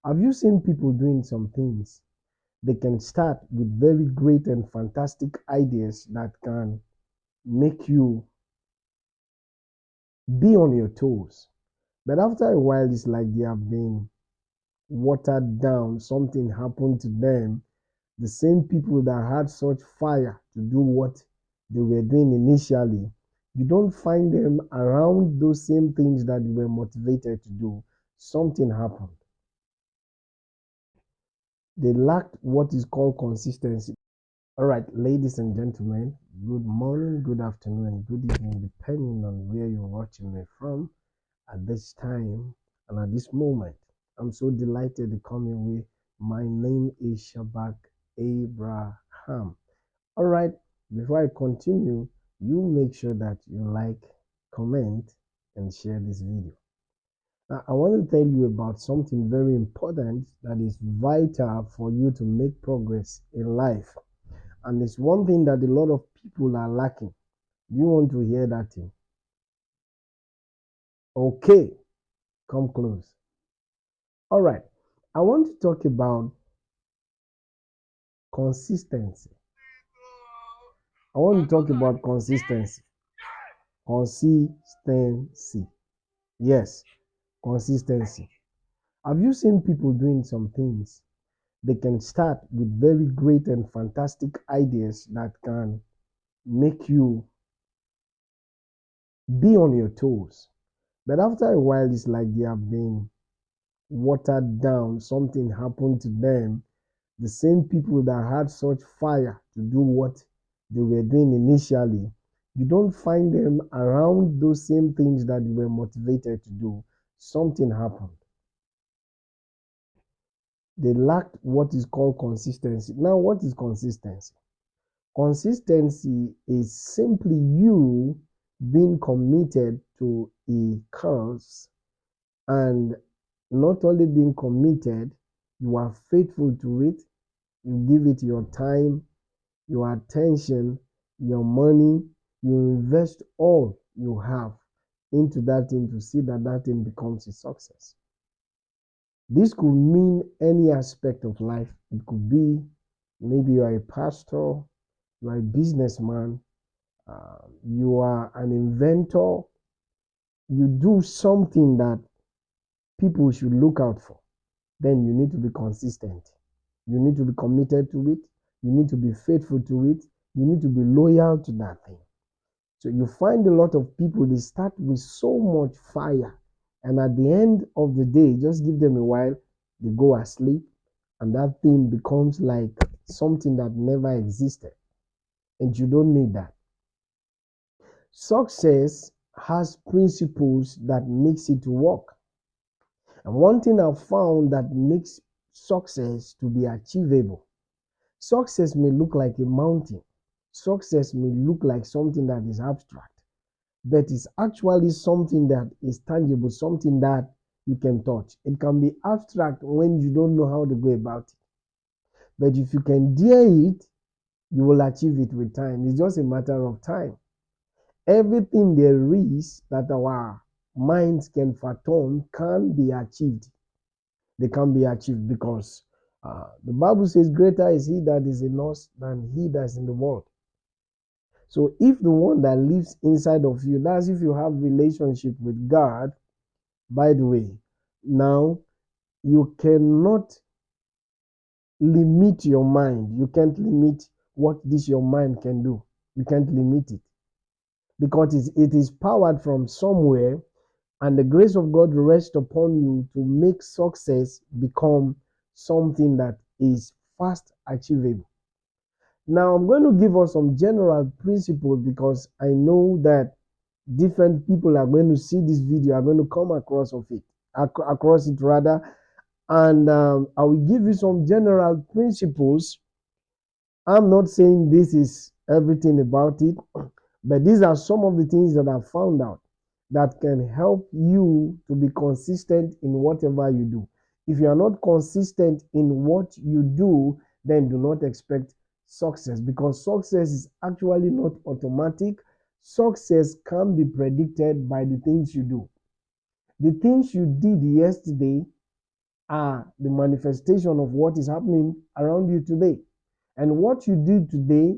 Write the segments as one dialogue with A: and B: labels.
A: Have you seen people doing some things? They can start with very great and fantastic ideas that can make you be on your toes. But after a while, it's like they have been watered down. Something happened to them. The same people that had such fire to do what they were doing initially, you don't find them around those same things that they were motivated to do. Something happened. They lacked what is called consistency. All right, ladies and gentlemen, good morning, good afternoon, and good evening, depending on where you're watching me from at this time and at this moment. I'm so delighted to come your way. My name is Shabak Abraham. All right, before I continue, you make sure that you like, comment, and share this video. Now, I want to tell you about something very important that is vital for you to make progress in life. And it's one thing that a lot of people are lacking. Do you want to hear that thing? Okay, come close. All right, I want to talk about consistency. I want to talk about consistency. Consistency. Yes, consistency. Have you seen people doing some things? They can start with very great and fantastic ideas that can make you be on your toes. But after a while, it's like they have been watered down. Something happened to them. The same people that had such fire to do what they were doing initially, you don't find them around those same things that they were motivated to do. Something happened. They lacked what is called consistency. Now, what is consistency? Consistency is simply you being committed to a cause, and not only being committed, you are faithful to it, you give it your time, your attention, your money, you invest all you have into that thing to see that that thing becomes a success. This could mean any aspect of life. It could be maybe you are a pastor, you are a businessman, you are an inventor, you do something that people should look out for. Then you need to be consistent. You need to be committed to it. You need to be faithful to it. You need to be loyal to that thing. So you find a lot of people, they start with so much fire. And at the end of the day, just give them a while, they go asleep. And that thing becomes like something that never existed. And you don't need that. Success has principles that makes it work. And one thing I've found that makes success to be achievable. Success may look like a mountain. Success may look like something that is abstract, but it's actually something that is tangible, something that you can touch. It can be abstract when you don't know how to go about it. But if you can dare it, you will achieve it with time. It's just a matter of time. Everything there is that our minds can fathom can be achieved. They can be achieved because the Bible says, greater is he that is in us than he that is in the world. So if the one that lives inside of you, that's if you have relationship with God, by the way, now you cannot limit your mind. You can't limit what this your mind can do. You can't limit it because it is powered from somewhere, and the grace of God rests upon you to make success become something that is fast achievable. Now, I'm going to give us some general principles because I know that different people are going to see this video, are going to come across it rather, and I will give you some general principles. I'm not saying this is everything about it, but these are some of the things that I've found out that can help you to be consistent in whatever you do. If you are not consistent in what you do, then do not expect success, because success is actually not automatic. Success can be predicted by the things you do. The things you did yesterday are the manifestation of what is happening around you today. And what you do today,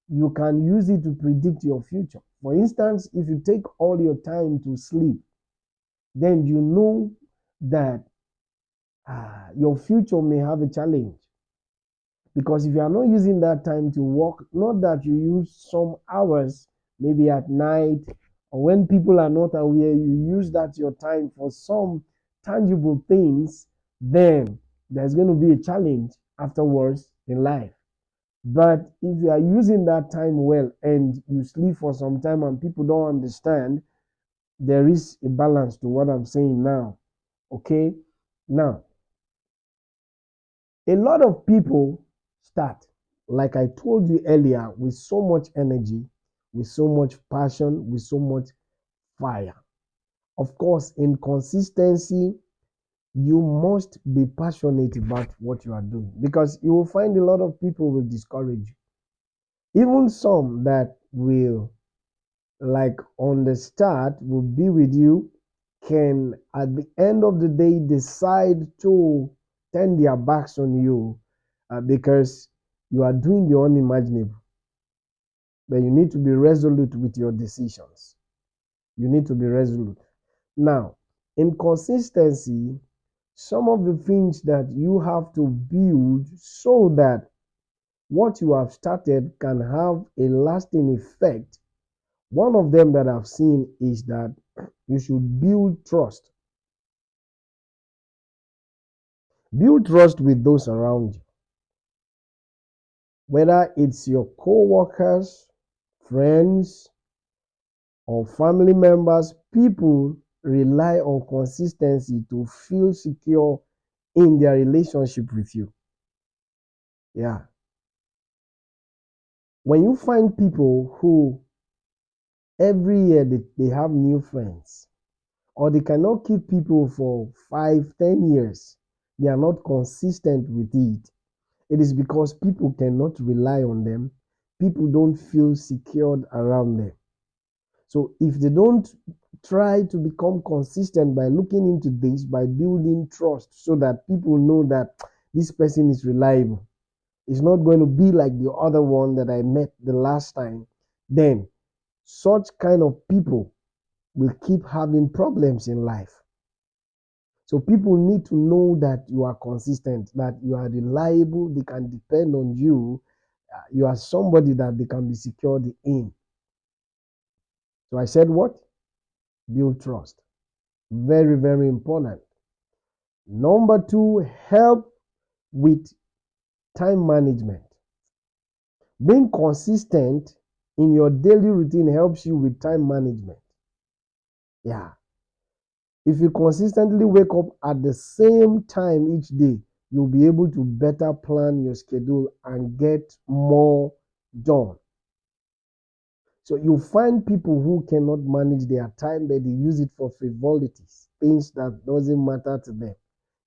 A: you can use it to predict your future. For instance, if you take all your time to sleep, then you know that your future may have a challenge. Because if you are not using that time to work, not that you use some hours, maybe at night or when people are not aware, you use that your time for some tangible things, then there's going to be a challenge afterwards in life. But if you are using that time well and you sleep for some time and people don't understand, there is a balance to what I'm saying now. Okay? Now, a lot of people start, like I told you earlier, with so much energy, with so much passion, with so much fire. Of course, in consistency, you must be passionate about what you are doing because you will find a lot of people will discourage you. Even some that will, like on the start, will be with you, can at the end of the day decide to turn their backs on you because you are doing the unimaginable. But you need to be resolute with your decisions. You need to be resolute. Now, in consistency, some of the things that you have to build so that what you have started can have a lasting effect. One of them that I've seen is that you should build trust. Build trust with those around you, whether it's your co-workers, friends, or family members. People rely on consistency to feel secure in their relationship with you. Yeah. When you find people who every year they have new friends, or they cannot keep people for 5, 10 years, they are not consistent with it. It is because people cannot rely on them. People don't feel secured around them. So if they don't try to become consistent by looking into this, by building trust so that people know that this person is reliable, it's not going to be like the other one that I met the last time, then such kind of people will keep having problems in life. So people need to know that you are consistent, that you are reliable, they can depend on you, you are somebody that they can be secured in. So I said what? Build trust. Very, very important. Number two, help with time management. Being consistent in your daily routine helps you with time management. Yeah. If you consistently wake up at the same time each day, you'll be able to better plan your schedule and get more done. So you find people who cannot manage their time, but they use it for frivolities, things that doesn't matter to them.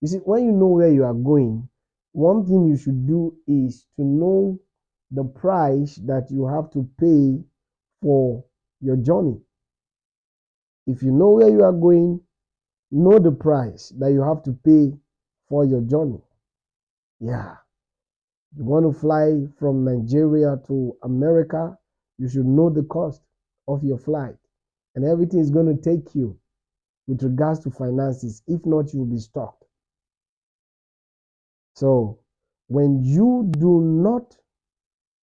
A: You see, when you know where you are going, one thing you should do is to know the price that you have to pay for your journey. If you know where you are going, know the price that you have to pay for your journey. Yeah. You want to fly from Nigeria to America, you should know the cost of your flight and everything is going to take you with regards to finances. If not, you'll be stuck. So when you do not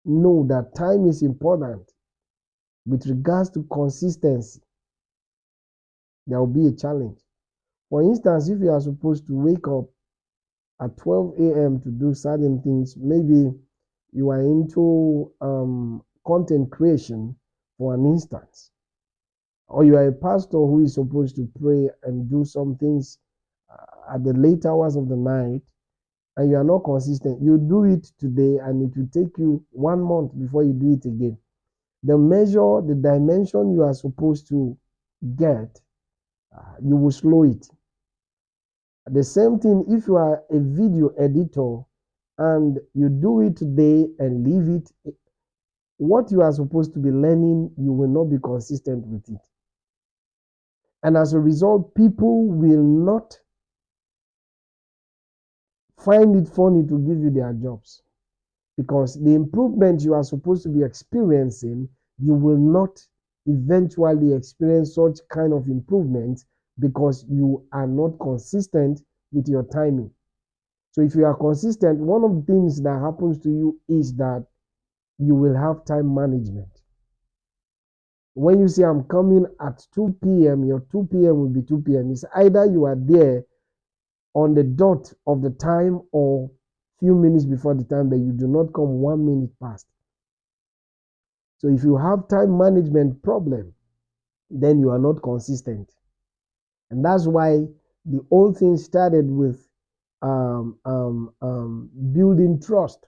A: know that time is important with regards to consistency, there will be a challenge. For instance, if you are supposed to wake up at 12 a.m. to do certain things, maybe you are into content creation, for an instance, or you are a pastor who is supposed to pray and do some things at the late hours of the night, and you are not consistent, you do it today and it will take you 1 month before you do it again. The measure, the dimension you are supposed to get, you will slow it. The same thing if you are a video editor and you do it today and leave it, what you are supposed to be learning, you will not be consistent with it. And as a result, people will not find it funny to give you their jobs, because the improvement you are supposed to be experiencing, you will not eventually experience such kind of improvement because you are not consistent with your timing. So if you are consistent, one of the things that happens to you is that you will have time management. When you say I'm coming at 2 p.m., your 2 p.m. will be 2 p.m. It's either you are there on the dot of the time or few minutes before the time, but you do not come 1 minute past. So if you have time management problem, then you are not consistent. And that's why the whole thing started with building trust.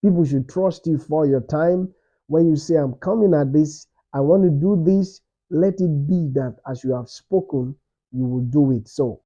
A: People should trust you for your time. When you say, I'm coming at this, I want to do this, let it be that as you have spoken, you will do it. So